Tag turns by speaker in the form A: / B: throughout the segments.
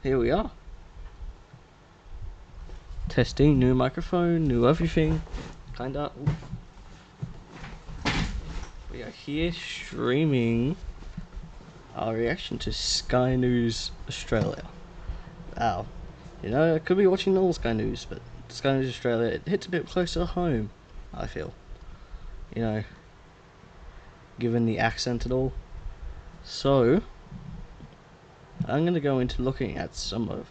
A: here we are. Testing, new microphone, new everything. Kinda. We are here streaming our reaction to Sky News Australia. Wow. You know, I could be watching all Sky News, but Sky News Australia, it hits a bit closer to home, I feel. You know, given the accent and all. So, I'm going to go into looking at some of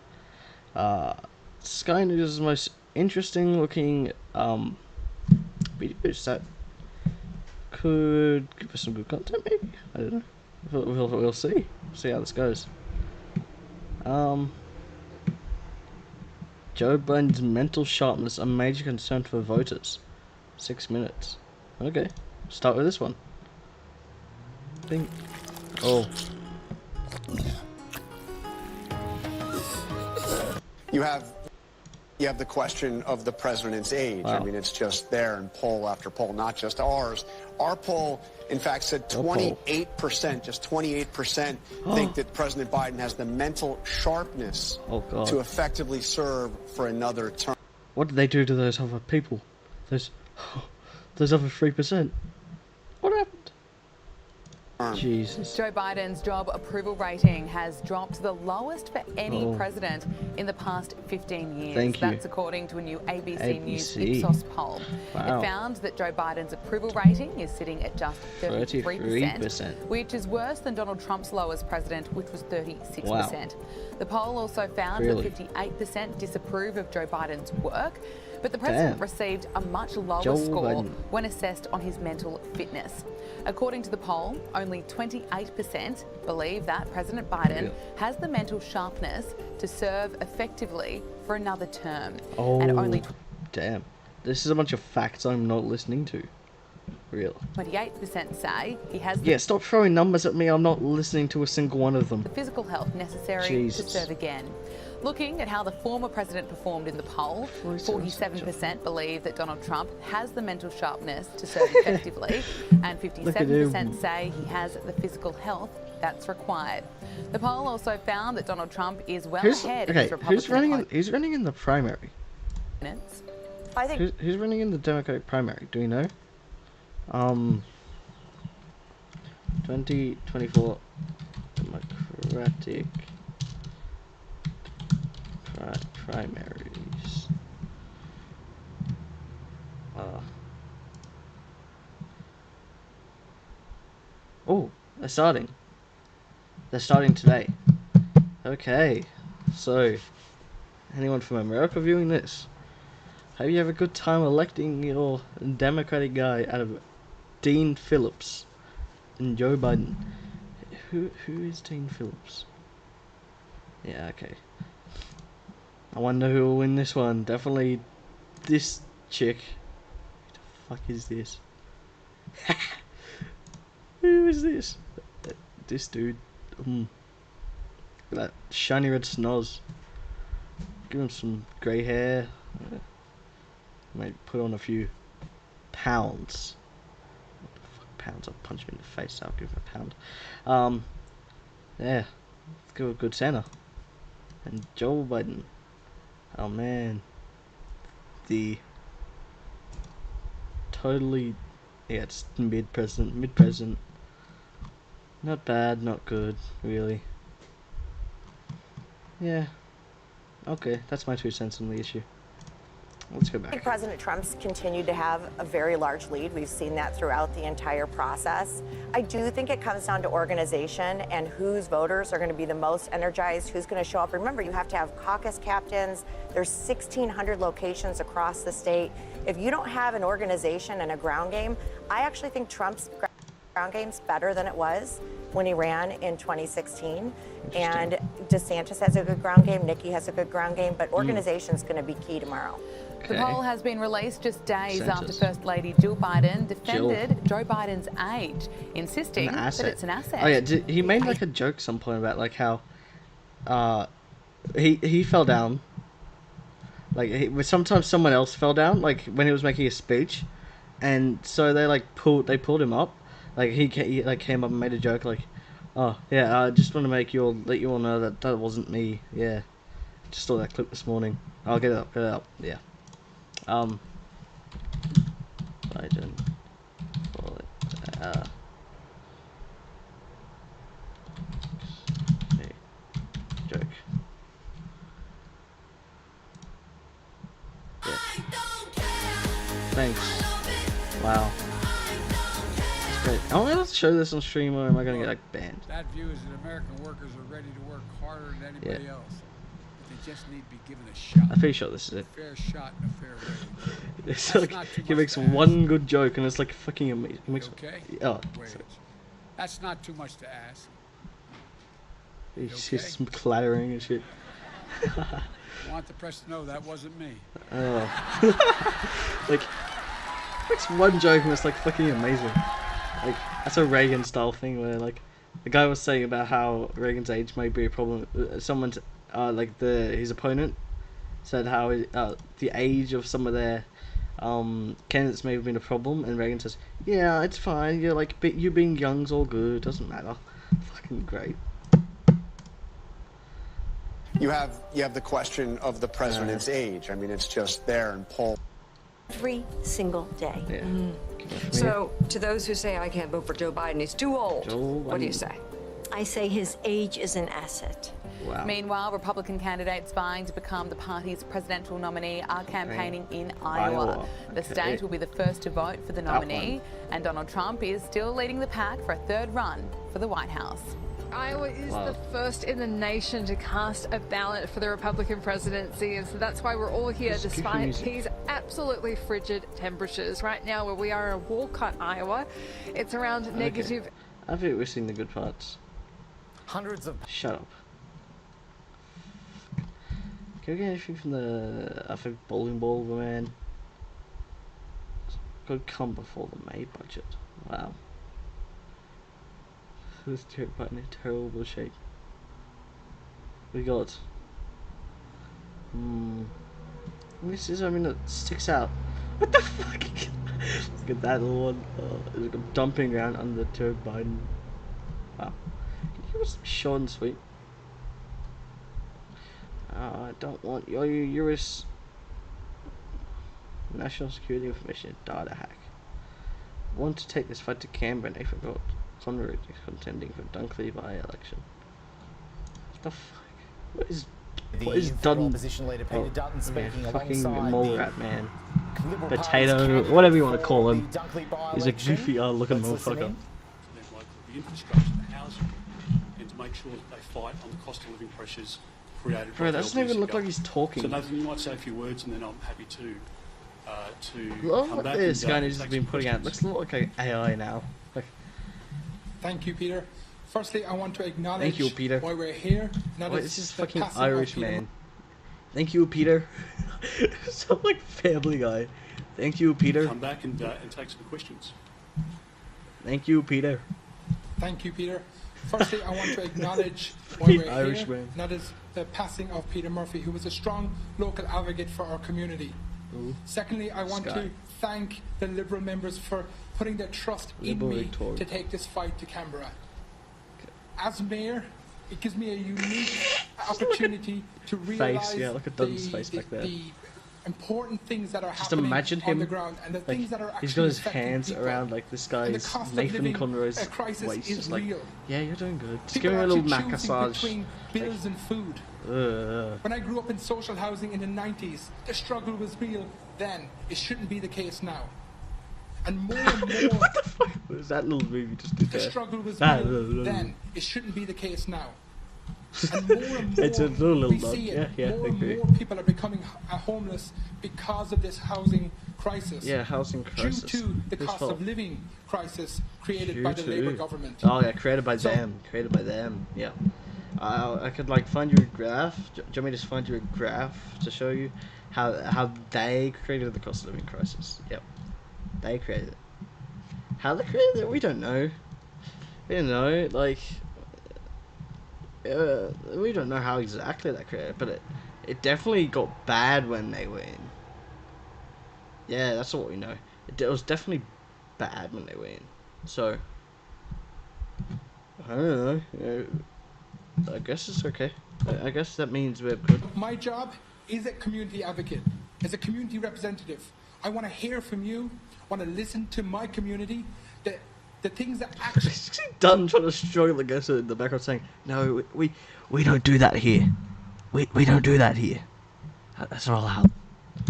A: Sky News' most interesting looking videos that could give us some good content, maybe? I don't know. We'll see. See how this goes. Joe Biden's mental sharpness a major concern for voters. 6 minutes. Okay, start with this one. Bing. Oh.
B: You have the question of the president's age.
A: Wow.
B: I mean, it's just there in poll after poll, not just ours. Our poll, in fact, said 28%, just 28% think that President Biden has the mental sharpness to effectively serve for another term.
A: What did they do to those other people? Those other 3%? What happened? Jesus.
C: Joe Biden's job approval rating has dropped to the lowest for any president in the past 15 years.
A: Thank you.
C: That's according to a new ABC News Ipsos poll. Wow. It found that Joe Biden's approval rating is sitting at just 33%, which is worse than Donald Trump's low as president, which was 36%. Wow. The poll also found that 58% disapprove of Joe Biden's work, but the president received a much lower score when assessed on his mental fitness. According to the poll, only 28% believe that President Biden has the mental sharpness to serve effectively for another term. And only
A: damn. This is a bunch of facts I'm not listening to. Real.
C: 28% say he has the
A: stop throwing numbers at me. I'm not listening to a single one of them.
C: physical health necessary to serve again. Looking at how the former president performed in the poll, 47% believe that Donald Trump has the mental sharpness to serve effectively, and 57% say he has the physical health that's required. The poll also found that Donald Trump is well ahead of his Republican
A: who's running in the primary?
C: I think
A: who's running in the Democratic primary? Do we know? 2024 Democratic primaries. Oh, they're starting. They're starting today. Okay, so anyone from America viewing this? Hope you have a good time electing your Democratic guy out of Dean Phillips and Joe Biden. Who is Dean Phillips? Yeah, okay. I wonder who will win this one. Definitely this chick. Who the fuck is this? Who is this? This dude. Look at that shiny red snoz. Give him some grey hair. Might put on a few pounds. What the fuck, pounds? I'll punch him in the face. I'll give him a pound. Yeah. Let's go with good Santa. And Joe Biden. Oh man. The totally, it's mid-president. Not bad, not good, really. Yeah. Okay, that's my 2 cents on the issue. Let's go back.
D: I think President Trump's continued to have a very large lead. We've seen that throughout the entire process. I do think it comes down to organization and whose voters are going to be the most energized, who's going to show up. Remember, you have to have caucus captains. There's 1,600 locations across the state. If you don't have an organization and a ground game, I actually think Trump's ground game's better than it was when he ran in 2016. And DeSantis has a good ground game. Nikki has a good ground game. But organization's going to be key tomorrow.
C: The poll has been released just days after First Lady Jill Biden defended Joe Biden's age, insisting that it's an asset.
A: Oh yeah, he made like a joke some point about like how he fell down. Like sometimes someone else fell down, like when he was making a speech, and so they pulled him up. Like he like came up and made a joke like, Oh, yeah, I just want to let you all know that that wasn't me. Yeah. Just saw that clip this morning. I'll get it up, yeah. Biden. Call it, hey, joke. Yeah. Thanks. Wow. That's great. Am I allowed to show this on stream or am I going to get like banned?
E: That view is that American workers are ready to work harder than anybody else. But they just need to be given a shot.
A: I'm pretty sure this is it.
E: A fair shot and a fair wage.
A: It's like he makes one good joke and it's like fucking amazing. He makes,
E: okay?
A: Oh,
E: that's not too much to ask.
A: He's just clattering and shit.
E: I want the press to know that wasn't me.
A: Oh. Like, makes one joke and it's like fucking amazing. Like, that's a Reagan style thing where like the guy was saying about how Reagan's age may be a problem. Someone's like his opponent said how the age of some of their candidates may have been a problem, and Reagan says, "Yeah, it's fine. You're like, you being young's all good. Doesn't matter." Fucking great.
B: You have the question of the president's age. I mean, it's just there in poll.
F: Every single day.
A: Yeah.
F: So, to those who say I can't vote for Joe Biden, he's too old. What do you say?
D: I say his age is an asset.
A: Wow.
C: Meanwhile, Republican candidates vying to become the party's presidential nominee are campaigning in Iowa. The state will be the first to vote for the nominee, and Donald Trump is still leading the pack for a third run for the White House.
G: Iowa is the first in the nation to cast a ballot for the Republican presidency, and so that's why we're all here despite these absolutely frigid temperatures. Right now, where we are in Walcott, Iowa, it's around negative.
A: I think we've seen the good parts.
H: Hundreds of.
A: Shut up. Can we get anything from the bowling ball, man? Could come before the May budget. Wow. This Joe Biden in terrible shape. We got. This is, I mean, it sticks out. What the fuck? Look at that little one. It's like a dumping ground under Joe Biden. Wow. Can you give us some short and sweet? I don't want your US national security information data hack. I want to take this fight to Canberra, Nathan Gold. Conrad is contending for Dunkley by-election. What the fuck? What is Dutton?
H: Opposition leader Peter Dutton speaking
A: fucking
H: alongside
A: mole rat man. Potato, whatever you want to call him. He's a goofy looking motherfucker.
I: The infrastructure, the housing, and to make sure that they fight on the cost of living pressures created.
A: Bro, that doesn't even look like he's talking.
I: So Nathan, you might say a few words, and then I'm happy to
A: love
I: come
A: what
I: back.
A: this guy has been putting out. Looks a lot like AI now. Like,
J: thank you, Peter. Firstly, I want to acknowledge
A: thank you, Peter.
J: Why we're here.
A: Wait, this is fucking Irish man. Thank you, Peter. Sound like Family Guy. Thank you, Peter.
I: Come back and take some questions.
A: Thank you, Peter.
J: Thank you, Peter. Firstly, I want to acknowledge why we're
A: Irish
J: here.
A: man.
J: That is the passing of Peter Murphy, who was a strong local advocate for our community.
A: Ooh.
J: Secondly, I want to thank the Liberal members for putting their trust in me to take this fight to Canberra. As mayor, it gives me a unique opportunity to realise the important things that are happening on the ground and the things that are actually
A: he's got his
J: affecting
A: hands
J: people.
A: around like this guy's Nathan Conroy's waist, just like,
J: real.
A: yeah, you're doing good. Just
J: People
A: give him a little
J: actually
A: massage.
J: between bills and food. When I grew up in social housing in the 90s, the struggle was real then. It shouldn't be the case now. And more and more.
A: What the fuck was that little movie just did there?
J: The struggle was real then. It shouldn't be the case now. And more and more
A: it's a little
J: we see it. More and more people are becoming homeless because of this housing crisis.
A: Yeah, housing crisis.
J: Due to the cost of living crisis created by the Labour government.
A: Oh yeah, created by them. Created by them. Yeah. I could like find you a graph. Do you want me to just find you a graph to show you how they created the cost of living crisis? Yep. They created it. How they created it, we don't know. We don't know, like, we don't know how exactly they created it, but it definitely got bad when they were in. Yeah, that's what we know. It was definitely bad when they were in. So, I don't know. I guess it's okay. I guess that means we're good.
J: My job is a community advocate, as a community representative. I want to hear from you. I want to listen to my community. The things that actually...
A: Done trying to struggle against it in the background saying, no, we don't do that here. We don't do that here. That's not allowed.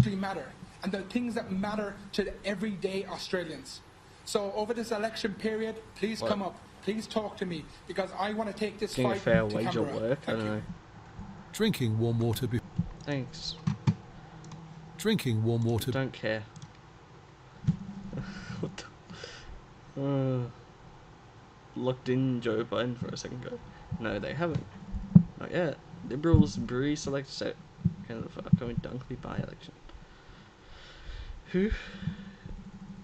J: Matter, and the things that matter to the everyday Australians. So over this election period, please come up. Please talk to me, because I want to take this fight
A: a fair
J: to
A: wage
J: Canberra.
A: at work. I don't know.
K: Drinking warm water.
A: Thanks.
K: Drinking warm water.
A: Don't care. What the... locked in Joe Biden for a second ago. No, they haven't. Not yet. Liberals pre-select set Canada for upcoming Dunkley by-election. Who?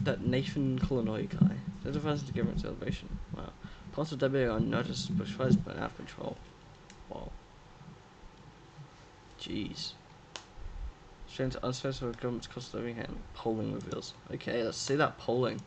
A: That Nathan Colinoy guy. That advances the government celebration. Wow. Parts of WA are noticed, bushfires burn out of control. Wow. Jeez. Australians unsuccessful government's cost of living and polling reveals. Okay, let's see that polling.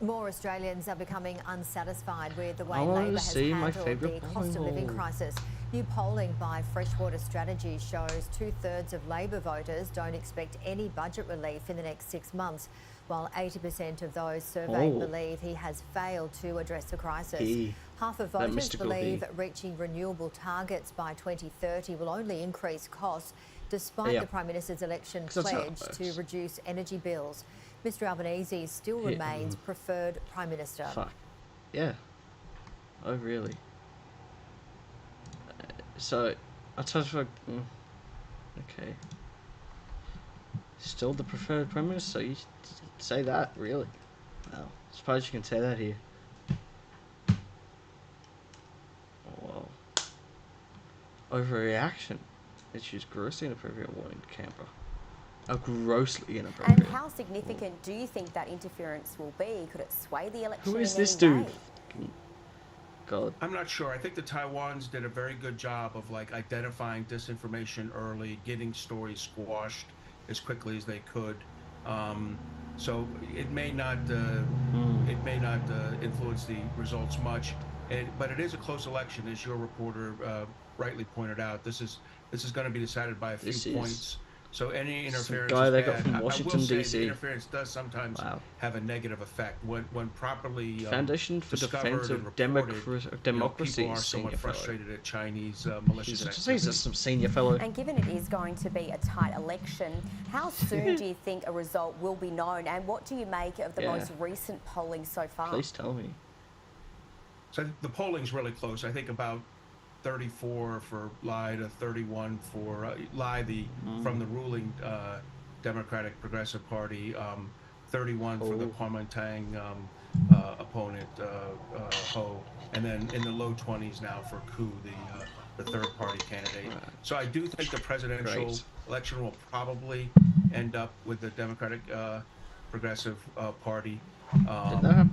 L: More Australians are becoming unsatisfied with the way Labor has handled the cost of living crisis. New polling by Freshwater Strategy shows 2/3 of Labor voters don't expect any budget relief in the next 6 months, while 80% of those surveyed believe he has failed to address the crisis. Half of voters believe reaching renewable targets by 2030 will only increase costs, despite the Prime Minister's election pledge to reduce energy bills. Mr Albanese still remains preferred Prime Minister.
A: Fuck. Yeah. Oh, really? So, I touched for... okay. Still the preferred Prime Minister? You say that, really? Wow. Suppose you can say that here. Oh, well. Overreaction. Issues grossly inappropriate warning to Canberra. A grossly inappropriate.
M: And how significant do you think that interference will be? Could it sway the election?
A: Who is this dude? God.
N: I'm not sure. I think the Taiwans did a very good job of identifying disinformation early, getting stories squashed as quickly as they could. So it may not influence the results much, but it is a close election, as your reporter rightly pointed out. This is going to be decided by a few points. So any interference
A: guy they
N: is
A: got
N: bad.
A: from Washington,
N: I will say
A: D.C.
N: the interference does sometimes have a negative effect when properly
A: Foundation for Defense of Democracy.
N: People are somewhat frustrated at Chinese malicious activity.
A: He's some senior fellow.
M: And given it is going to be a tight election, how soon do you think a result will be known? And what do you make of the most recent polling so far?
A: Please tell me.
N: So the polling's really close. I think about 34 for Lai to 31 for Lai, from the ruling Democratic Progressive Party, 31 for the Kuomintang opponent, Ho, and then in the low 20s now for Koo, the third party candidate. So I do think the presidential election will probably end up with the Democratic Progressive Party. And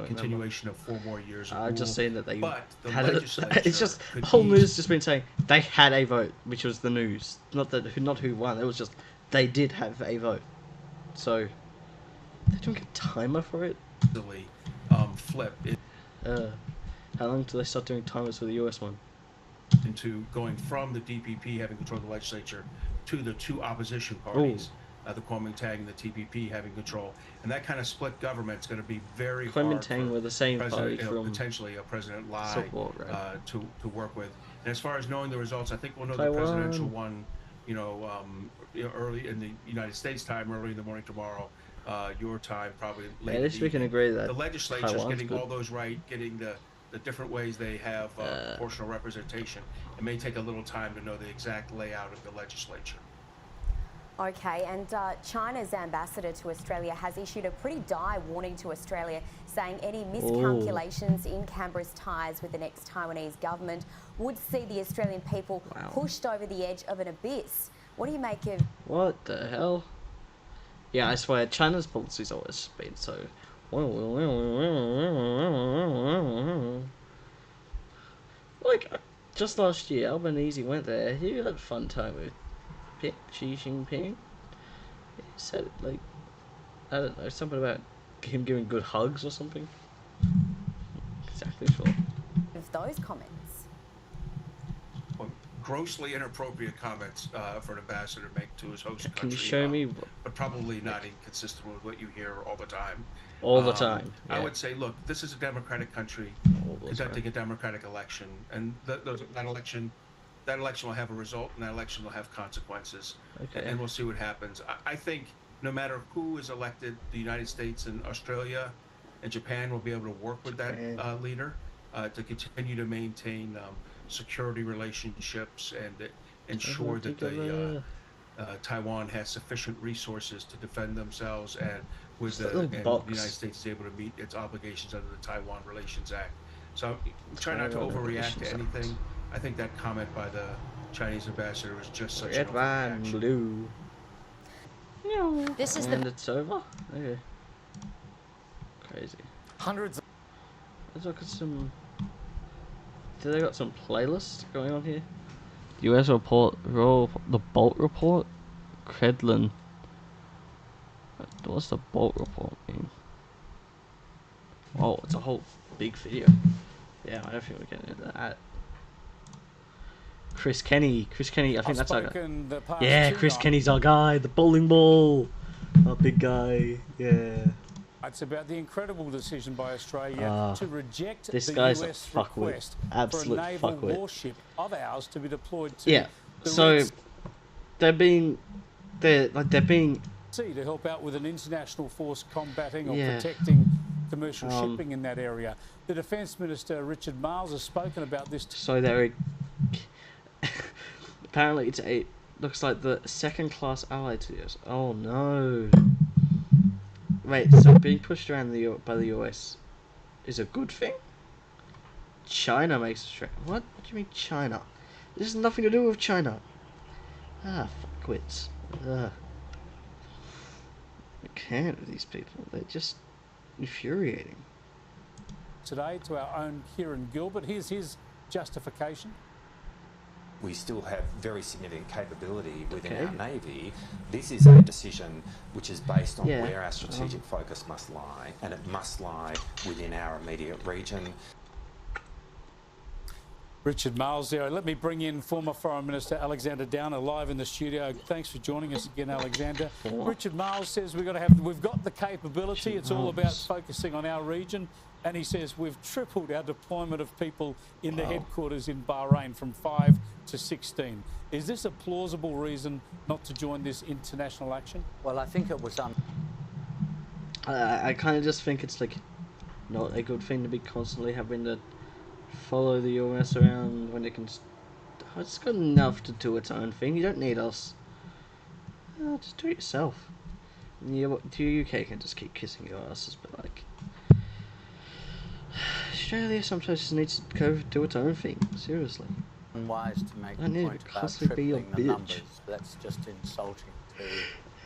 N: continuation of 4 more years.
A: I've just seen that they
N: had
A: it's just the whole news has just been saying they had a vote, which was the news, not who won. It was just they did have a vote. So they don't get a timer for it.
N: Flip it.
A: How long do they start doing timers for the US one?
N: Into going from the DPP having control of the legislature to the 2 opposition parties. The Kuomintang and the TPP having control, and that kind of split government is going to be very hard for
A: were the same party from
N: potentially President Lai
A: to
N: work with. And as far as knowing the results, I think we'll know
A: Taiwan.
N: the presidential one, early in the United States time, early in the morning tomorrow, your time, probably late.
A: At least we can agree that
N: the legislature is getting all those right, getting the different ways they have proportional representation. It may take a little time to know the exact layout of the legislature.
M: Okay, and China's ambassador to Australia has issued a pretty dire warning to Australia, saying any miscalculations in Canberra's ties with the next Taiwanese government would see the Australian people pushed over the edge of an abyss. What do you make of...
A: What the hell? Yeah, I swear, China's policy's always been so... Like, just last year, Albanese went there. He had fun time with Xi Jinping. He said, like, I don't know, something about him giving good hugs or something. Exactly sure.
M: those comments?
N: Well, grossly inappropriate comments for an ambassador to make to his host country.
A: Can you show me?
N: But probably not inconsistent with what you hear all the time.
A: All the time. Yeah.
N: I would say, look, this is a democratic country conducting a democratic election, and that election will have a result, and that election will have consequences.
A: Okay.
N: And we'll see what happens. I think no matter who is elected, the United States and Australia and Japan will be able to work with that leader to continue to maintain security relationships and ensure that Taiwan has sufficient resources to defend themselves, and the United States is able to meet its obligations under the Taiwan Relations Act. So try not to overreact to anything. I think that comment by the Chinese ambassador was just such an overreaction.
A: Blue.
L: This is
A: and it's over? Okay. Crazy.
H: Hundreds of...
A: Let's look at some... Do they got some playlists going on here? US report, the Bolt report? Credlin. What's the Bolt report mean? Oh, it's a whole big video. Yeah, I don't think we're getting into that. Chris Kenny, I think that's our guy. Yeah, Chris Kenny's our guy, the bowling ball. Our big guy, yeah.
O: It's about the incredible decision by Australia to reject
A: this
O: the
A: guy's
O: US
A: a fuckwit.
O: request
A: Absolute
O: for a naval
A: fuckwit.
O: warship of ours to be deployed to the
A: so
O: Red
A: they're being
O: Sea to help out with an international force combating or protecting commercial shipping in that area. The Defence Minister Richard Marles has spoken about this.
A: So they're apparently looks like the second-class ally to us. Oh no! Wait, so being pushed around by the US is a good thing? China makes us what? What do you mean China? This has nothing to do with China. Ah, fuckwits. Ugh. I can't with these people. They're just infuriating.
O: Today to our own Kieran Gilbert. Here's his justification.
P: We still have very significant capability within our Navy. This is a decision which is based on where our strategic focus must lie, and it must lie within our immediate region.
O: Richard Marles there. Let me bring in former Foreign Minister Alexander Downer live in the studio. Thanks for joining us again, Alexander. Richard Marles says we've got the capability. It's all about focusing on our region. And he says we've tripled our deployment of people in the headquarters in Bahrain from 5 to 16. Is this a plausible reason not to join this international action?
Q: Well, I think it was
A: I kind of just think it's like not a good thing to be constantly having to follow the US around when it can. It's got enough to do its own thing. You don't need us. Just do it yourself. The UK can just keep kissing your asses, but like. Australia sometimes just needs to go do its own thing. Seriously.
Q: Unwise to make the point about tripling the numbers. That's just insulting to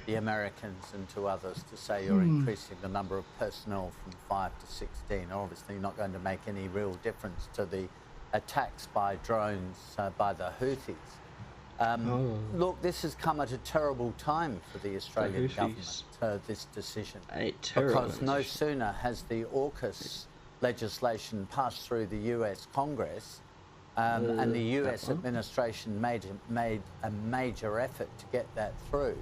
Q: the Americans and to others to say you're increasing the number of personnel from 5 to 16. Obviously not going to make any real difference to the attacks by drones by the Houthis. Look, this has come at a terrible time for the Australian government, this decision. Because no sooner has the AUKUS legislation passed through the US Congress and the US administration made a major effort to get that through.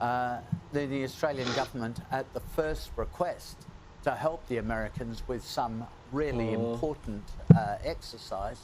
Q: The Australian government, at the first request to help the Americans with some really important exercise,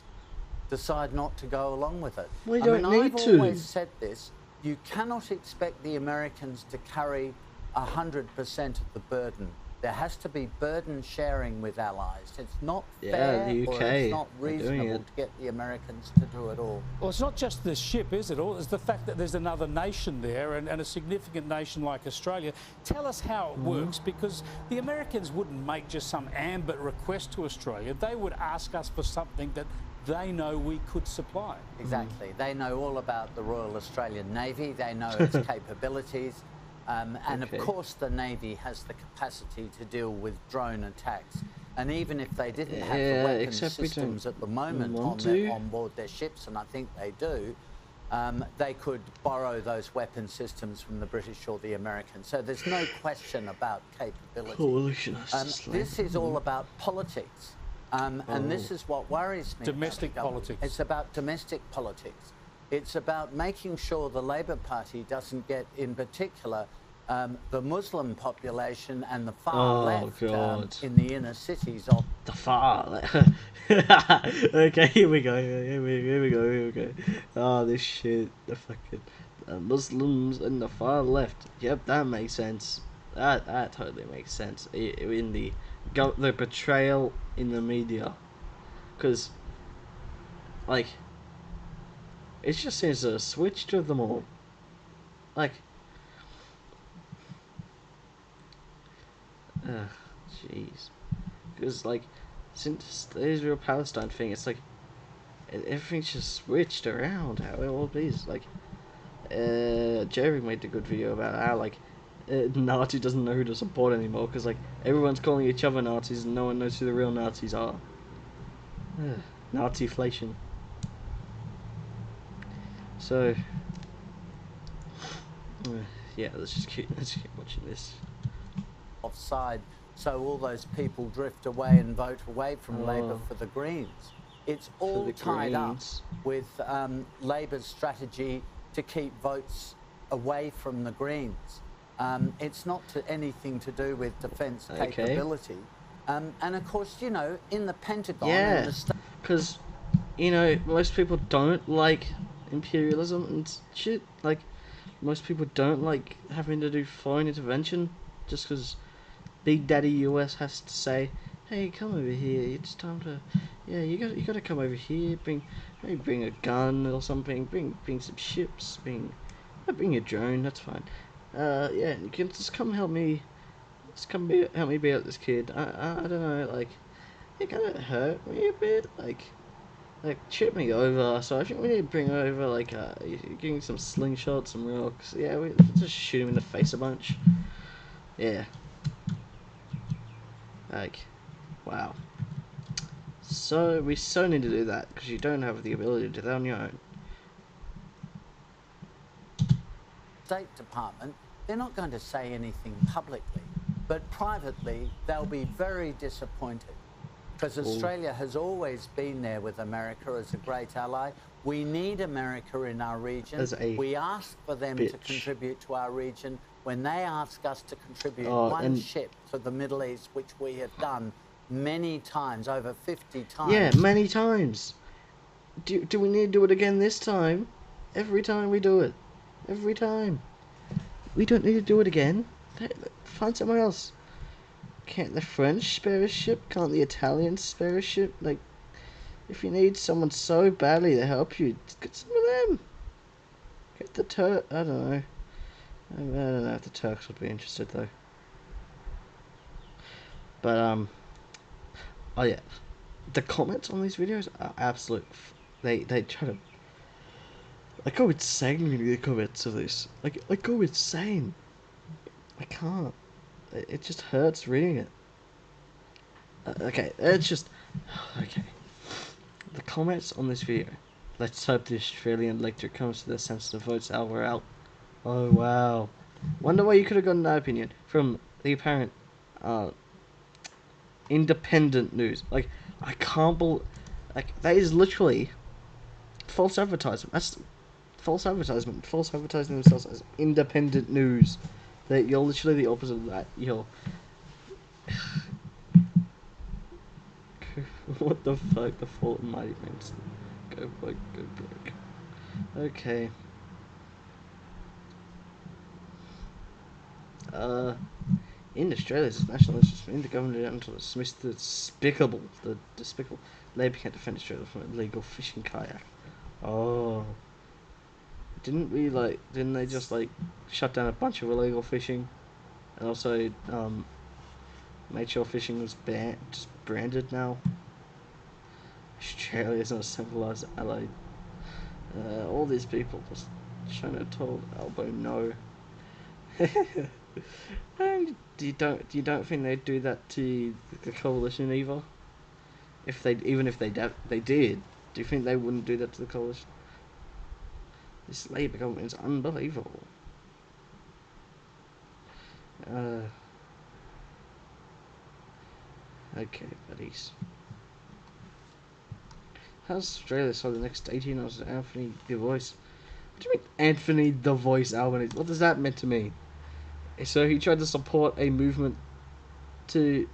Q: decide not to go along with it.
A: We don't need to.
Q: I've always said this, you cannot expect the Americans to carry 100% of the burden. There has to be burden sharing with allies. It's not fair
A: the UK,
Q: or it's not reasonable to get the Americans to do it all.
O: Well, it's not just the ship, is it? It's the fact that there's another nation there and a significant nation like Australia. Tell us how it works, because the Americans wouldn't make just some ambit request to Australia. They would ask us for something that they know we could supply.
Q: Exactly. They know all about the Royal Australian Navy. They know its capabilities. And of course the Navy has the capacity to deal with drone attacks. And even if they didn't have the weapon systems at the moment on board their ships, and I think they do, they could borrow those weapon systems from the British or the Americans. So there's no question about capability. This is all about politics. And this is what worries me.
O: Domestic politics.
Q: It's about domestic politics. It's about making sure the Labor Party doesn't get, in particular, the Muslim population and the far left in the inner cities of
A: the far left. Okay, here we go. Here we go. Oh, this shit. The fucking Muslims and the far left. Yep, that makes sense. That totally makes sense. In the betrayal in the media, because like it just seems to switch to them all. Like, jeez, because like since the Israel-Palestine thing, it's like everything's just switched around how it all is. Like, Jerry made a good video about how like Nazi doesn't know who to support anymore because like everyone's calling each other Nazis and no one knows who the real Nazis are. Nazi-flation. So yeah, let's keep watching this.
Q: Offside, so all those people drift away and vote away from Labor for the Greens. It's all tied up with Labor's strategy to keep votes away from the Greens. It's not anything to do with defence capability. And of course, you know, in the Pentagon...
A: Yeah, because, you know, most people don't like imperialism and shit. Like, most people don't like having to do foreign intervention just because Big Daddy US has to say, hey, come over here, it's time to... Yeah, you gotta come over here, maybe bring a gun or something, bring some ships, bring a drone, that's fine. Yeah, you can just come help me. Just come help me beat up this kid. I don't know, like, it kind of hurt me a bit, like chip me over. So I think we need to bring over like give me some slingshots, some rocks. Yeah, we just shoot him in the face a bunch. Yeah. Like, wow. So we so need to do that because you don't have the ability to do that on your own.
Q: State Department, they're not going to say anything publicly, but privately they'll be very disappointed because Australia has always been there with America as a great ally. We need America in our region. We ask for them to contribute to our region. When they ask us to contribute one ship to the Middle East, which we have done many times, over 50 times.
A: Yeah, many times. Do we need to do it again this time? Every time we do it. Every time. We don't need to do it again. Find someone else. Can't the French spare a ship? Can't the Italians spare a ship? Like, if you need someone so badly to help you, get some of them. Get the Turk. I don't know. I don't know if the Turks would be interested though. But oh yeah, the comments on these videos are absolute. They try to. I go insane reading the comments of this. Like, I go insane. I can't. It just hurts reading it. Okay, it's just... Okay. The comments on this video. Let's hope the Australian electorate comes to their sense of votes out or out. Oh, wow. Wonder why you could have gotten that opinion from the apparent independent news. Like, I can't believe... Like, that is literally false advertisement. That's... false advertisement, false advertising themselves as independent news. That you're literally the opposite of that. You're what the fuck? The fault of mighty means go broke, go broke. Okay. In Australia, national interest in the government until dismiss the despicable Labor can't defend Australia from illegal fishing kayak. Oh. Didn't they just like shut down a bunch of illegal fishing, and also made sure fishing was just branded now? Australia is not a centralized ally. All these people just trying to tell Albo no. And you don't think they'd do that to the coalition either? If they did, do you think they wouldn't do that to the coalition? This Labour government is unbelievable. Okay, buddies. How's Australia so the next 18 hours? Anthony the Voice. What do you mean, Anthony the Voice Albanese? What does that mean to me? So he tried to support a movement to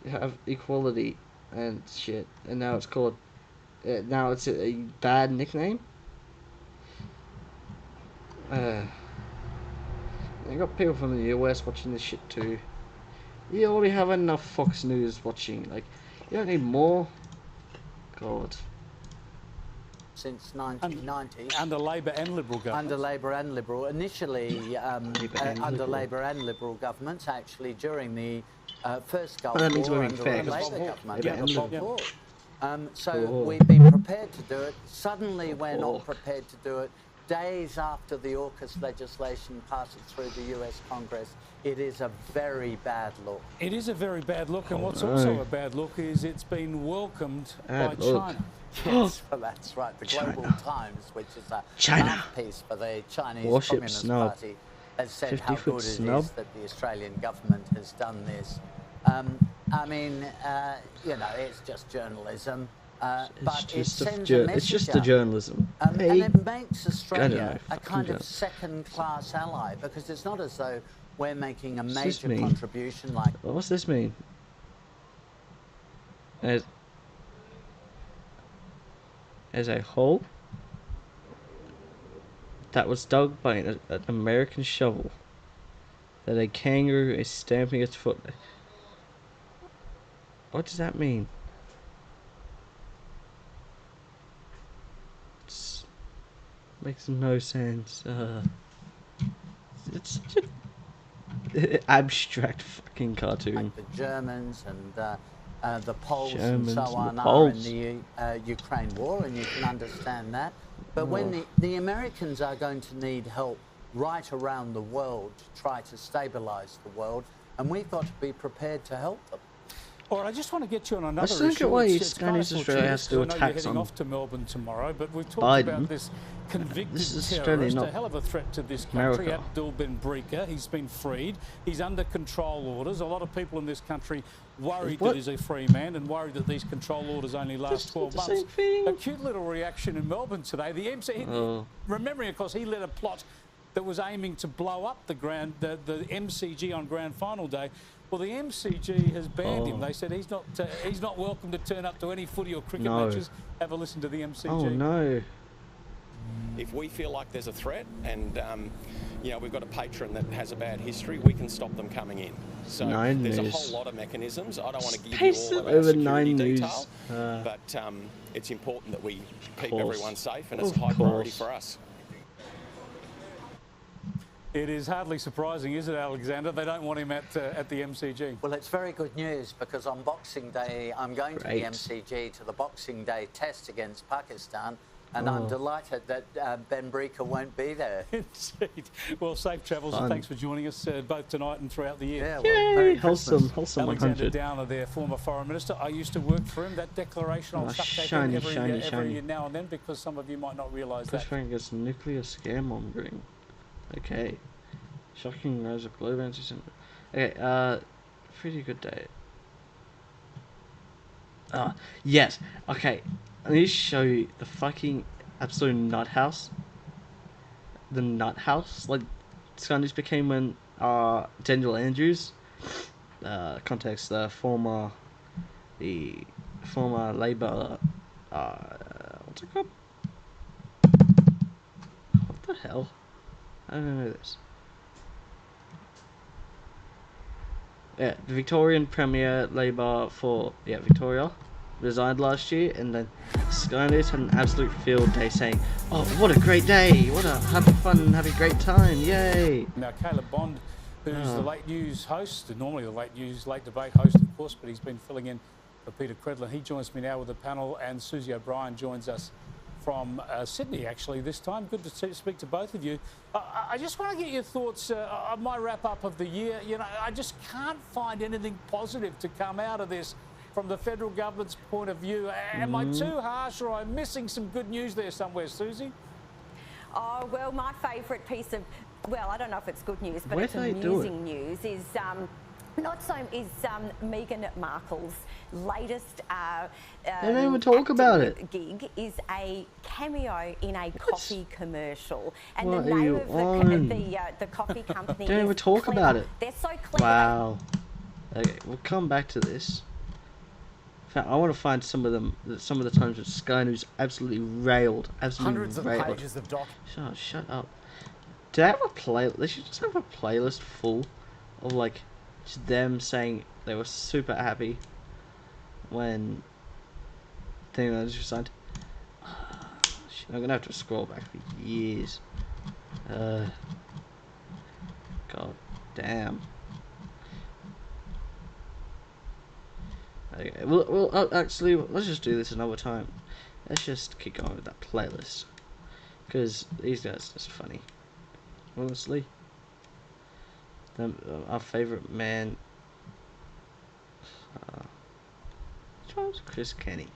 A: have equality and shit, and now it's called. Now it's a bad nickname. I got people from the US watching this shit too. You already have enough Fox News watching. Like, you don't need more. God.
Q: Since 1990.
O: Under Labor and Liberal governments.
Q: Under Labor and Liberal. Initially, under Labor and Liberal governments, actually, during the first Gulf War under a Labor government. So we've been prepared to do it. Suddenly, we're not prepared to do it. Days after the AUKUS legislation passes through the US Congress, it is a very bad look.
O: It is a very bad look, and what's also a bad look is it's been welcomed by China.
Q: Yes, well, that's right. The Global Times, which is a mouthpiece for the Chinese Communist Party, has said how good it is that the Australian government has done this. I mean, you know, it's just journalism. But it sends a message
A: it's just the journalism.
Q: and it makes Australia a kind of second-class ally, because it's not as though we're making a major contribution like...
A: What's this mean? As a hole that was dug by an American shovel that a kangaroo is stamping its foot. What does that mean? Makes no sense. It's such an abstract fucking cartoon.
Q: Like the Germans and the Poles and so on are in the Ukraine war, and you can understand that. But when the Americans are going to need help right around the world to try to stabilise the world, and we've got to be prepared to help them.
O: All right, I just want to get you on another issue.
A: I don't get why Chinese Australia has to do attacks on
O: you're heading off to Melbourne tomorrow, but we've talked about this convicted terrorist, a hell of a threat to this country, Abdul Ben Brika. He's been freed. He's under control orders. A lot of people in this country worried that he's a free man and worried that these control orders only last 12 months. A cute little reaction in Melbourne today. The MC, remembering, of course, he led a plot that was aiming to blow up the MCG on Grand Final day. Well, the MCG has banned him. They said he's not welcome to turn up to any footy or cricket matches. Have a listen to the MCG.
A: Oh no!
R: If we feel like there's a threat, and you know, we've got a patron that has a bad history, we can stop them coming in. So there's a whole lot of mechanisms. I don't want to give you all of our security detail, but it's important that we keep everyone safe, and it's a high priority for us.
O: It is hardly surprising, is it, Alexander? They don't want him at the MCG.
Q: Well, it's very good news, because on Boxing Day, I'm going to the MCG to the Boxing Day test against Pakistan, and I'm delighted that Ben Brika won't be there.
O: Indeed. Well, safe travels, and thanks for joining us both tonight and throughout the year.
Q: Yeah, well, Merry
A: wholesome
O: Alexander
A: 100.
O: Downer, their former foreign minister. I used to work for him. That declaration, I'll chuck that in every now and then, because some of you might not realise that.
A: Pushfinger's nuclear scaremongering. Okay. Shocking rise of global anti-Semitism. Okay, pretty good day. Yes. Okay, I need to show you the fucking absolute nut house. The nut house. Like, this kind of just became when Daniel Andrews, context, the former Labour, what's it called? What the hell? I don't know this. Yeah, the Victorian Premier Labour for Victoria resigned last year, and then Sky News had an absolute field day saying, "Oh, what a great day! What a happy fun, happy great time! Yay!"
O: Now Caleb Bond, who's the late news host, normally the late debate host, of course, but he's been filling in for Peter Credler. He joins me now with the panel, and Susie O'Brien joins us from Sydney, actually, this time. Good to speak to both of you. I just want to get your thoughts on my wrap-up of the year. You know, I just can't find anything positive to come out of this from the federal government's point of view. Am I too harsh, or am I missing some good news there somewhere, Susie?
M: Oh, well, my favourite piece of, well, I don't know if it's good news, but it's amusing news, is Not so is Meghan Markle's latest
A: they don't even talk about it.
M: Gig is a cameo in a coffee commercial, and
A: what
M: the name of the coffee company
A: don't even talk
M: Clever.
A: about it.
M: They're so clever.
A: Wow. Okay, we'll come back to this. In fact, I want to find some of the times that Sky News absolutely railed,
H: Hundreds of pages of
A: Shut up. Do they have a play? They should just have a playlist full of like just them saying they were super happy when thing was resigned. I'm gonna have to scroll back for years. God damn. Okay, well, actually, let's just do this another time. Let's just keep going with that playlist, because these guys are just funny. Honestly, our favorite man. Which one was Chris Kenny?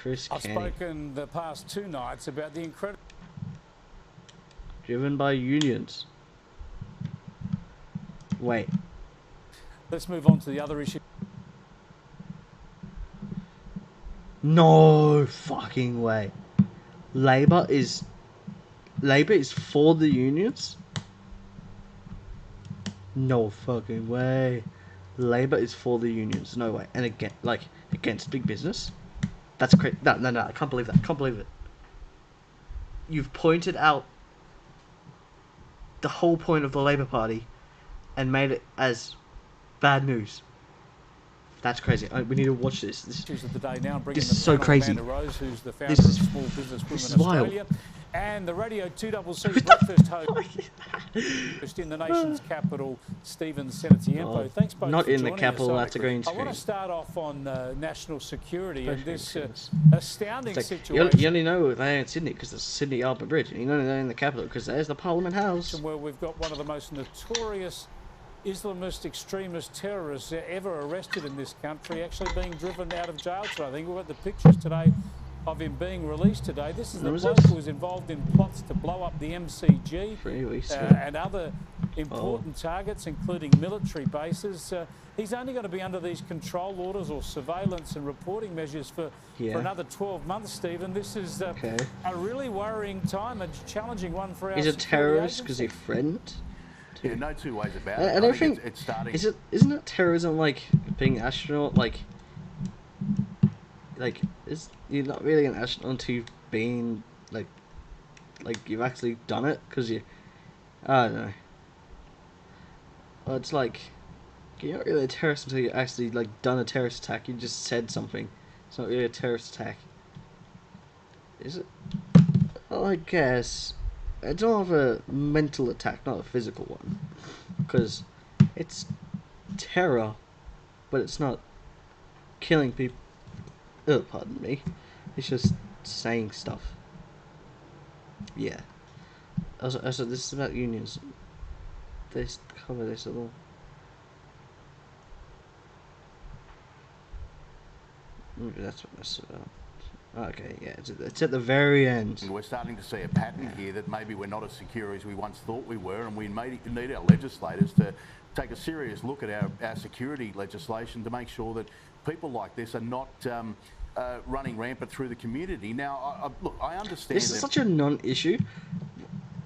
O: I've spoken the past 2 nights about the incredible.
A: Driven by unions. Wait.
O: Let's move on to the other issue.
A: No fucking way. Labour is for the unions? No fucking way. Labour is for the unions. No way. And again, like, against big business? That's crazy. No, I can't believe that. I can't believe it. You've pointed out the whole point of the Labour Party and made it as bad news. That's crazy. We need to watch this. This is so crazy.
O: Rose, who's the founder of Small Business Women Australia, and the Radio 2CC breakfast host in the nation's capital, Stephen Senatiempo. Thanks both
A: not
O: for
A: in the
O: joining
A: capital.
O: us.
A: That's a green screen.
O: I want to start off on national security and this astounding situation.
A: You only know they're in Sydney because it's Sydney Harbour Bridge, and you know they're in the capital because there's the Parliament House.
O: Where we've got one of the most notorious Islamist extremist terrorists ever arrested in this country, actually being driven out of jail today. I think we've got the pictures today of him being released today. This is the bloke who was involved in plots to blow up the MCG and other important targets, including military bases. He's only going to be under these control orders or surveillance and reporting measures for another 12 months, Stephen. This is a really worrying time, a challenging one for our
A: He's a terrorist because he's a friend?
S: Yeah, no two ways about it.
A: I don't think it's starting. Isn't it terrorism like being an astronaut? Like you're not really an astronaut until you've been like you've actually done it, because I don't know. Well, it's like you're not really a terrorist until you actually like done a terrorist attack. You just said something. It's not really a terrorist attack, is it? Well, I guess. It's more of a mental attack, not a physical one. Because it's terror, but it's not killing people. Oh, pardon me. It's just saying stuff. Yeah. Also, this is about unions. They cover this at all. Maybe that's what this is about. Okay, yeah, it's at the very end.
S: And we're starting to see a pattern here that maybe we're not as secure as we once thought we were, and we need our legislators to take a serious look at our security legislation to make sure that people like this are not running rampant through the community. Now, look, I understand
A: this is such a non-issue.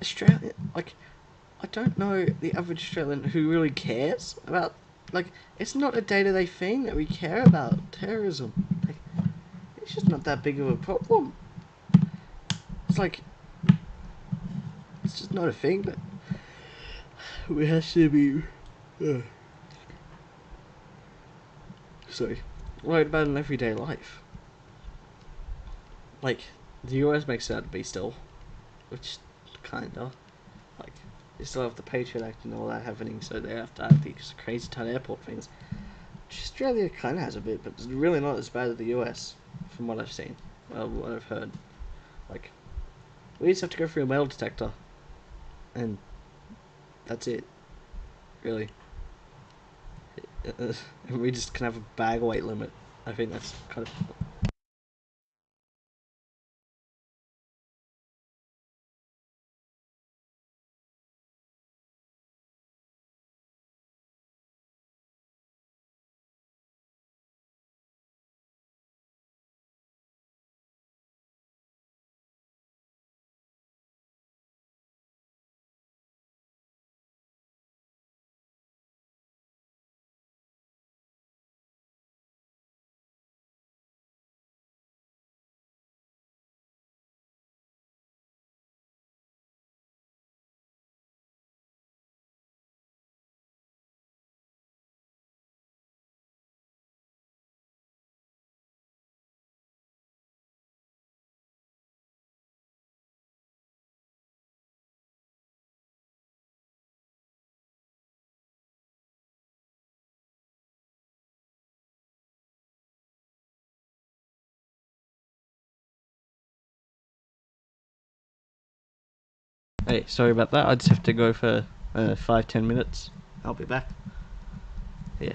A: Australia, like, I don't know the average Australian who really cares about, like, it's not a day-to-day thing that we care about, terrorism. Like, it's just not that big of a problem. It's like, it's just not a thing that we have to be worried about in everyday life. Like, the US makes it out to be still, which kinda, like, they still have the Patriot Act and all that happening, so they have to have these crazy ton of airport things. Which Australia kinda has a bit, but it's really not as bad as the US. From what I've seen, what I've heard, like, we just have to go through a metal detector, and that's it, really. And we just can have a bag weight limit. I think that's kind of Hey, sorry about that. I just have to go for 5-10 minutes. I'll be back. Yeah.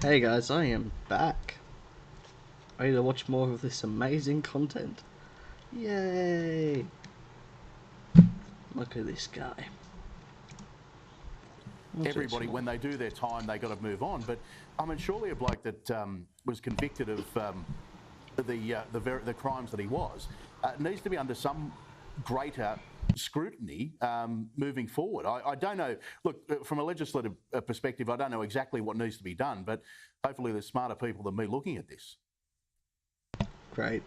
A: Hey guys, I am back. Ready to watch more of this amazing content. Yay! Look at this guy.
S: Everybody, when they do their time, they got to move on. But I mean, surely a bloke that was convicted of the crimes that he was needs to be under some greater scrutiny moving forward. I don't know. Look, from a legislative perspective, I don't know exactly what needs to be done, but hopefully there's smarter people than me looking at this.
A: Great.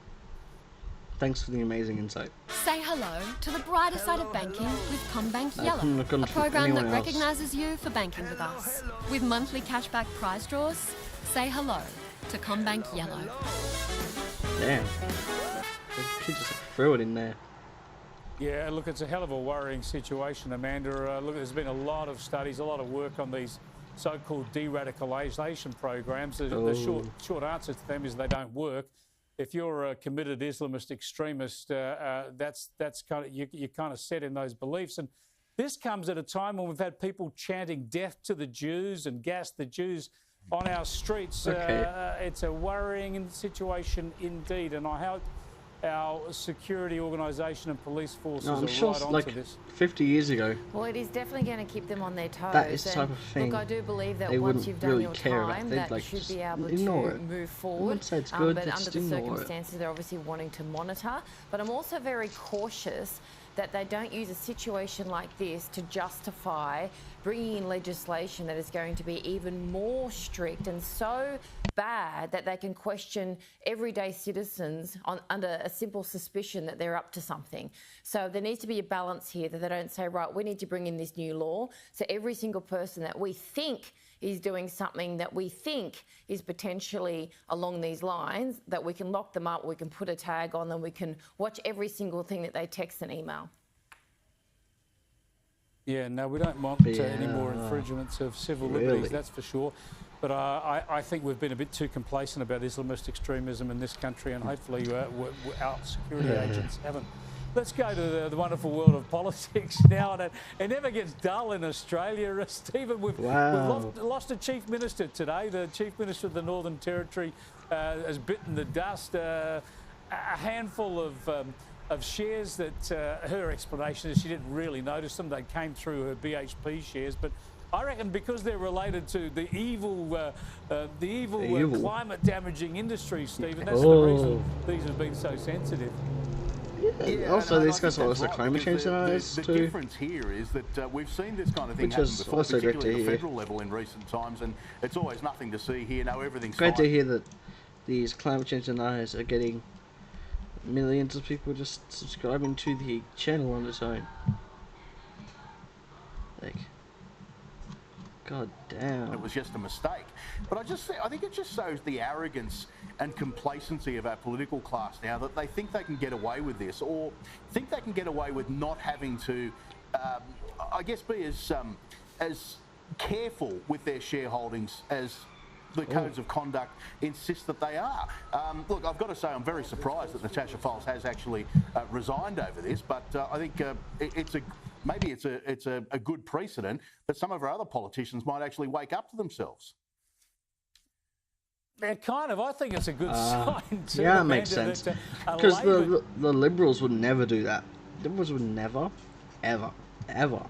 A: Thanks for the amazing insight.
T: Say hello to the brighter side of banking with CommBank Yellow, a program that recognises you for banking with us. With monthly cashback prize draws, say hello to CommBank Yellow.
A: Damn. She just threw it in there.
O: Yeah, look, it's a hell of a worrying situation, Amanda. Look, there's been a lot of studies, a lot of work on these so-called de-radicalisation programs. The short answer to them is they don't work. If you're a committed Islamist extremist, that's kind of you're kind of set in those beliefs. And this comes at a time when we've had people chanting "death to the Jews" and "gas the Jews" on our streets. It's a worrying situation indeed, and I hope our security organisation and police forces
A: I'm
O: are
A: sure
O: right onto
A: like
O: this.
A: 50 years ago.
U: Well, it is definitely going to keep them on their toes.
A: That is the type of thing.
U: Look, I do believe that
A: they
U: once you've done
A: really
U: your
A: care
U: time,
A: about.
U: that
A: like,
U: you should be able to move forward.
A: I wouldn't say it's good,
U: but under the
A: ignore
U: circumstances, they're obviously wanting to monitor. But I'm also very cautious that they don't use a situation like this to justify bringing in legislation that is going to be even more strict and so bad that they can question everyday citizens under a simple suspicion that they're up to something. So there needs to be a balance here, that they don't say, right, we need to bring in this new law, so every single person that we think is doing something that we think is potentially along these lines, that we can lock them up, we can put a tag on them, we can watch every single thing that they text and email.
O: Yeah, no, we don't want any more infringements of civil liberties, that's for sure. But I think we've been a bit too complacent about Islamist extremism in this country, and hopefully our security agents haven't. Let's go to the wonderful world of politics now. And it never gets dull in Australia. Stephen, we've lost a Chief Minister today. The Chief Minister of the Northern Territory has bitten the dust. A handful of shares that her explanation is she didn't really notice them. They came through her BHP shares. But I reckon because they're related to the evil climate-damaging industry, Stephen, that's the reason these have been so sensitive.
A: Yeah, also, these guys are also climate change deniers too.
S: The difference here is that we've seen this kind of thing happen before, particularly at the federal level in recent times, and it's always nothing to see here. No, everything's
A: great to hear that these climate change deniers are getting millions of people just subscribing to the channel on its own. Like, god damn.
S: It was just a mistake. But I think it just shows the arrogance and complacency of our political class now, that they think they can get away with this, or think they can get away with not having to, I guess, be as careful with their shareholdings as the codes of conduct insist that they are. Look, I've got to say I'm very surprised that Natasha Files has actually resigned over this, but I think maybe it's a good precedent that some of our other politicians might actually wake up to themselves.
O: Yeah, kind of. I think it's a good sign too.
A: Yeah, it makes sense. Because the Liberals would never do that. Liberals would never, ever, ever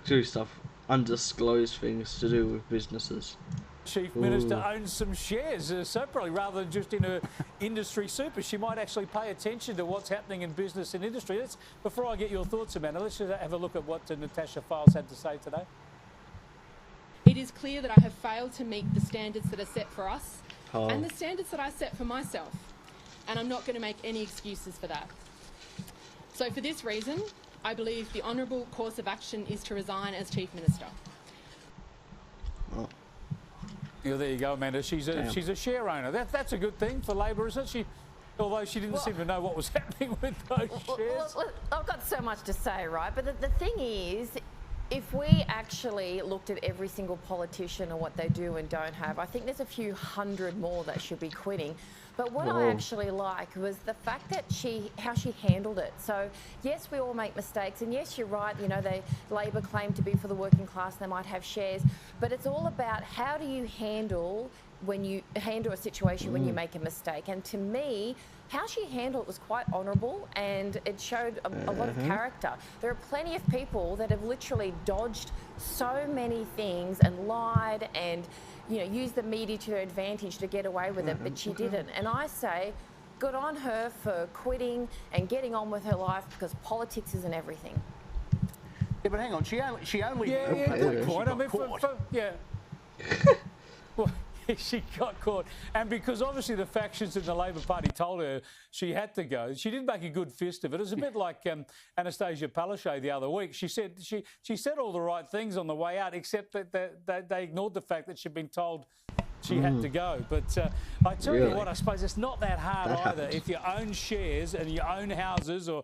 A: do stuff, undisclosed things to do with businesses.
O: Chief Minister owns some shares separately rather than just in her industry super. She might actually pay attention to what's happening in business and industry. Before I get your thoughts, Amanda, let's just have a look at what Natasha Files had to say today.
V: It is clear that I have failed to meet the standards that are set for us and the standards that I set for myself, and I'm not going to make any excuses for that. So for this reason, I believe the honourable course of action is to resign as Chief Minister.
O: Yeah, there you go, Amanda. She's a share owner. That's a good thing for Labor, isn't she? Although she didn't seem to know what was happening with those shares.
U: I've got so much to say, right? But the thing is, if we actually looked at every single politician and what they do and don't have, I think there's a few hundred more that should be quitting. But what I actually like was the fact that how she handled it. So yes, we all make mistakes, and yes, you're right. You know, Labor claim to be for the working class. They might have shares, but it's all about how do you handle a situation when you make a mistake. And to me, how she handled it was quite honourable, and it showed a lot of character. There are plenty of people that have literally dodged so many things and lied and, you know, used the media to their advantage to get away with it, but she didn't. And I say, good on her for quitting and getting on with her life, because politics isn't everything.
S: Yeah, but hang on, she only
O: good point. I mean, well, she got caught, and because obviously the factions in the Labor Party told her she had to go, she did make a good fist of it. It was a bit like Anastasia Palaszczuk the other week. She said she said all the right things on the way out, except that they ignored the fact that she'd been told she had to go. But I tell you what, I suppose it's not that hard either. If you own shares and you own houses, or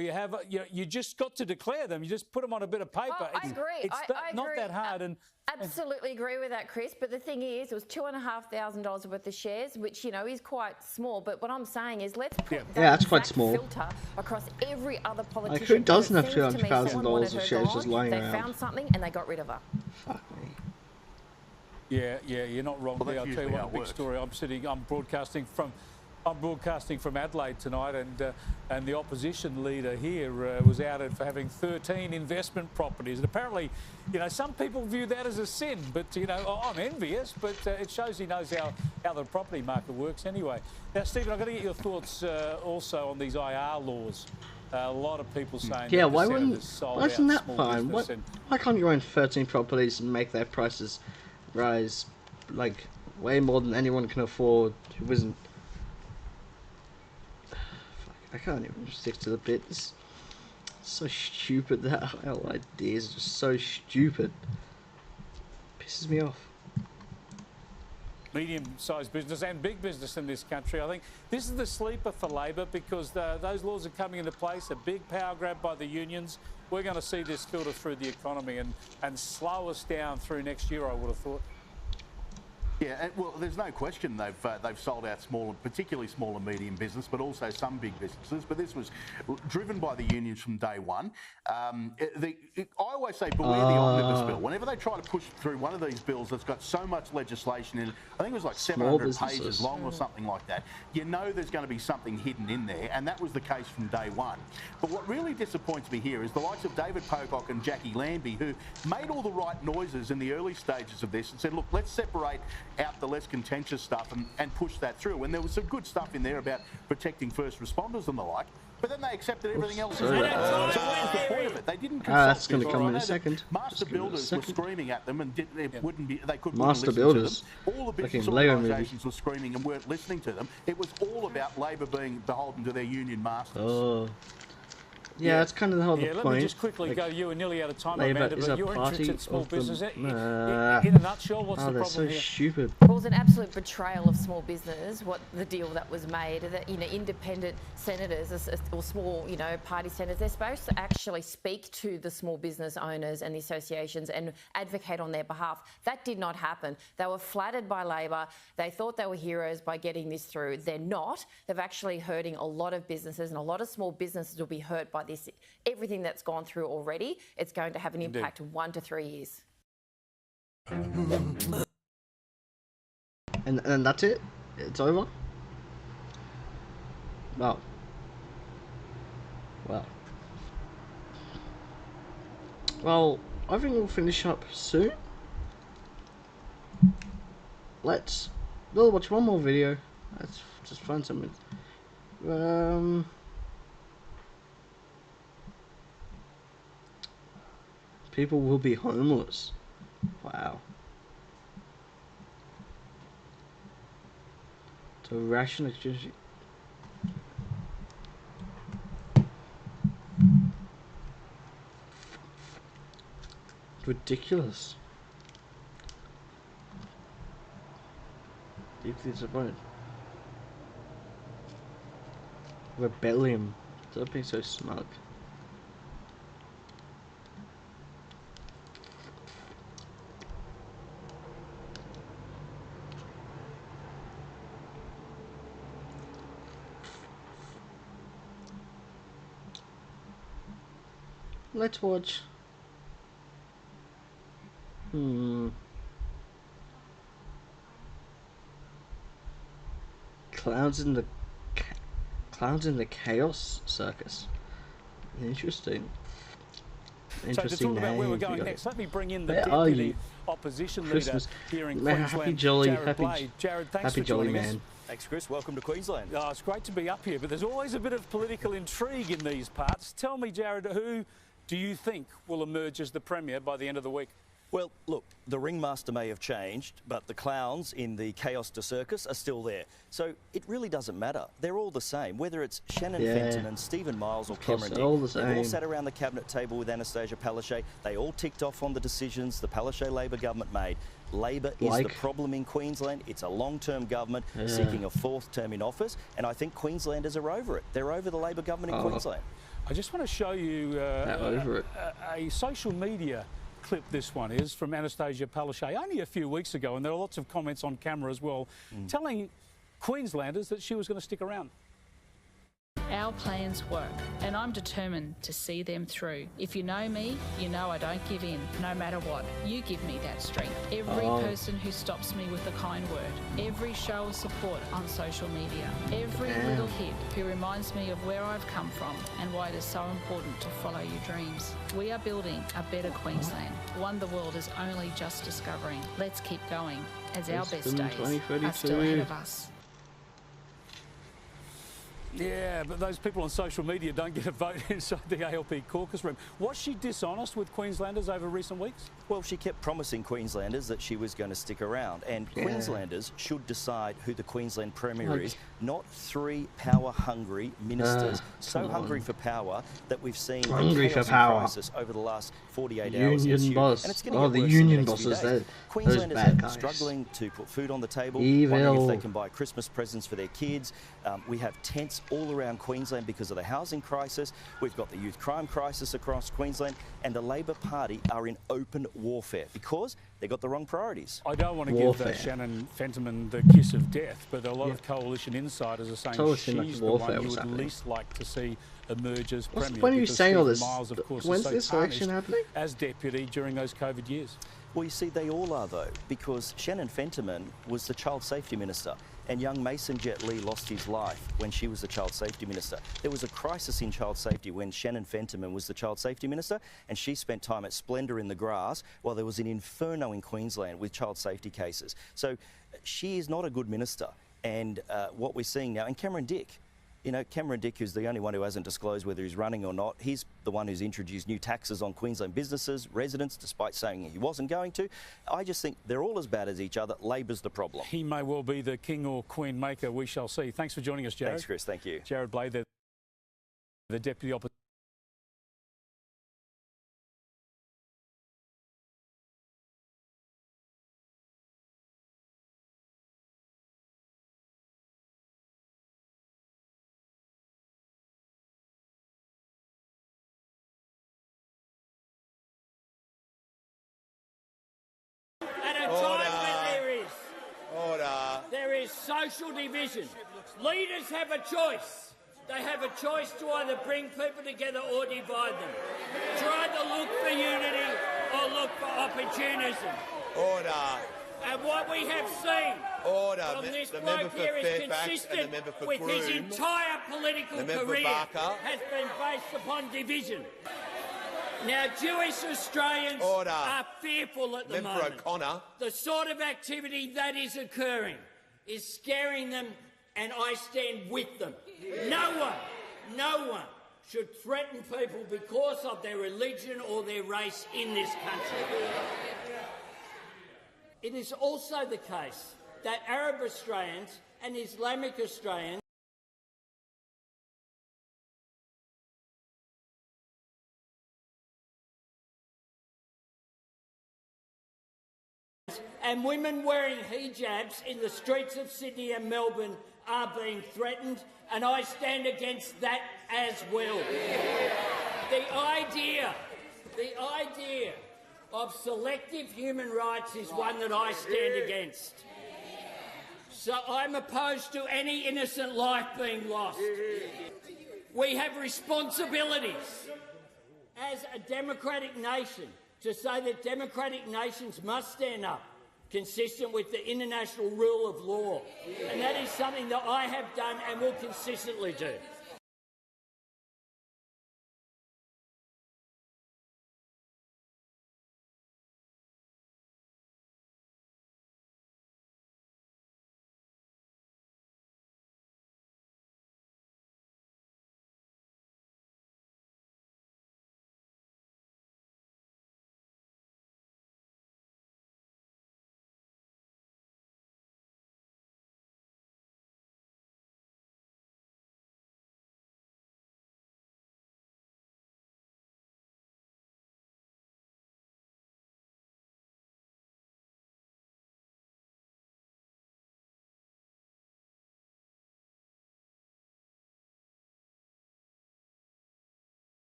O: you have, you just got to declare them. You just put them on a bit of paper.
U: I agree.
O: It's not that hard. And
U: absolutely agree with that, Chris. But the thing is, it was $2,500 worth of shares, which, you know, is quite small. But what I'm saying is, let's put
A: that's quite small.
U: Filter across every other politician.
A: Like, who doesn't have $200,000 of shares just lying around?
U: They found something and they got rid of her.
A: Fuck me.
O: Yeah, you're not wrong there. I'll tell you one big story. I'm broadcasting from Adelaide tonight, and the opposition leader here was outed for having 13 investment properties. And apparently, you know, some people view that as a sin, but, you know, I'm envious, but it shows he knows how the property market works anyway. Now, Stephen, I've got to get your thoughts also on these IR laws. A lot of people saying that
A: why isn't that
O: small
A: fine? Why can't you own 13 properties and make their prices rise like way more than anyone can afford who isn't... Fuck, I can't even stick to the bit. It's so stupid. That whole idea is just so stupid. Pisses me off.
O: Medium-sized business and big business in this country. I think this is the sleeper for Labor, because those laws are coming into place, a big power grab by the unions. We're going to see this filter through the economy and slow us down through next year, I would have thought.
S: Yeah, well, there's no question they've sold out small, particularly small and medium business, but also some big businesses. But this was driven by the unions from day one. I always say beware the omnibus bill. Whenever they try to push through one of these bills that's got so much legislation in it, I think it was like 700 pages long or something like that, you know there's going to be something hidden in there, and that was the case from day one. But what really disappoints me here is the likes of David Pocock and Jackie Lambie, who made all the right noises in the early stages of this and said, look, let's separate out the less contentious stuff and push that through. And there was some good stuff in there about protecting first responders and the like. But then they accepted everything else as well. So what was the point of it? They didn't consult.
A: That's going to come in a second.
S: Master builders were screaming at them, and they couldn't
A: Master
S: listen
A: builders.
S: To them. All the business organisations were screaming and weren't listening to them. It was all about Labor being beholden to their union masters.
A: Oh. Yeah, that's kind of the whole point.
O: Let me just quickly go. You were nearly out of time, Amanda, but you're interested in small business. In a nutshell, what's the problem
A: so
O: here?
A: Stupid.
U: Well, it was an absolute betrayal of small business, what the deal that was made, that, you know, independent senators or small, you know, party senators, they're supposed to actually speak to the small business owners and the associations and advocate on their behalf. That did not happen. They were flattered by Labor. They thought they were heroes by getting this through. They're not. They're actually hurting a lot of businesses, and a lot of small businesses will be hurt by this. Everything that's gone through already, it's going to have an impact of 1 to 3 years.
A: And that's it? It's over? Well. Well, I think we'll finish up soon. We'll watch one more video. Let's just find something. People will be homeless. Wow. To ration exchange. Ridiculous. Deeply disappointed. Rebellion. Don't be so smug. Let's watch. Clowns in the Chaos Circus. Interesting.
O: So to talk about where we're going next, let me bring in the Deputy Opposition
A: Christmas.
O: Leader here in
A: Man,
O: Queensland,
A: happy jolly,
O: Jared Blade. Jared, thanks
A: happy
O: for
A: jolly
O: joining
A: man.
O: us.
B: Thanks, Chris. Welcome to Queensland.
O: Oh, it's great to be up here, but there's always a bit of political intrigue in these parts. Tell me, Jared, who do you think will emerge as the Premier by the end of the week?
B: Well, look, the ringmaster may have changed, but the clowns in the Chaos to Circus are still there. So it really doesn't matter. They're all the same, whether it's Shannon Fenton and Stephen Miles or Cameron Dick. They've all sat around the cabinet table with Anastasia Palaszczuk. They all ticked off on the decisions the Palaszczuk Labor government made. Labor is the problem in Queensland. It's a long-term government seeking a fourth term in office, and I think Queenslanders are over it. They're over the Labor government in Queensland.
O: I just want to show you a social media clip. This one is from Anastasia Palaszczuk only a few weeks ago, and there are lots of comments on camera as well telling Queenslanders that she was going to stick around.
E: Our plans work, and I'm determined to see them through. If you know me, you know I don't give in, no matter what. You give me that strength. Every person who stops me with a kind word, every show of support on social media, every little hit who reminds me of where I've come from and why it is so important to follow your dreams. We are building a better Queensland, one the world is only just discovering. Let's keep going, as our best days are still ahead of us.
O: Yeah, but those people on social media don't get a vote inside the ALP caucus room. Was she dishonest with Queenslanders over recent weeks?
B: Well, she kept promising Queenslanders that she was going to stick around, and Queenslanders should decide who the Queensland Premier is, not three power-hungry ministers, so hungry for power that we've seen the chaos crisis over the last 48 hours.
A: Union boss.
B: And it's going to get
A: the
B: worse
A: union
B: in the next few
A: bosses.
B: days. Queenslanders are struggling to put food on the table, wondering if they can buy Christmas presents for their kids. We have tents all around Queensland because of the housing crisis. We've got the youth crime crisis across Queensland, and the Labor Party are in open warfare because they've got the wrong priorities.
O: I don't want to give Shannon Fentiman the kiss of death, but a lot of coalition insiders are saying she's the one you would least like to see emerge as Premier.
A: When are you saying all this?
O: Miles, of course,
A: When's this election happening?
O: As Deputy during those COVID years.
B: Well, you see, they all are, though, because Shannon Fentiman was the Child Safety Minister, and young Mason Jet Lee lost his life when she was the Child Safety Minister. There was a crisis in child safety when Shannon Fentiman was the Child Safety Minister, and she spent time at Splendour in the Grass while there was an inferno in Queensland with child safety cases. So she is not a good minister, and what we're seeing now, and Cameron Dick, you know, Cameron Dick, who's the only one who hasn't disclosed whether he's running or not, he's the one who's introduced new taxes on Queensland businesses, residents, despite saying he wasn't going to. I just think they're all as bad as each other. Labor's the problem.
O: He may well be the king or queen maker. We shall see. Thanks for joining us, Jared.
B: Thanks, Chris. Thank you.
O: Jared Blade, the Deputy Opposition.
W: There is social division. Leaders have a choice. They have a choice to either bring people together or divide them. Try to look for unity or look for opportunism.
X: Order.
W: And what we have seen from this bloke here is consistent with his entire political career has been based upon division. Now, Jewish Australians are fearful at the moment.
X: O'Connor.
W: The sort of activity that is occurring is scaring them, and I stand with them. No one should threaten people because of their religion or their race in this country. It is also the case that Arab Australians and Islamic Australians and women wearing hijabs in the streets of Sydney and Melbourne are being threatened, and I stand against that as well. The idea of selective human rights is one that I stand against. So I'm opposed to any innocent life being lost. We have responsibilities,
C: as a democratic nation to say that democratic nations must stand up consistent with the international rule of law. And that is something that I have done and will consistently do.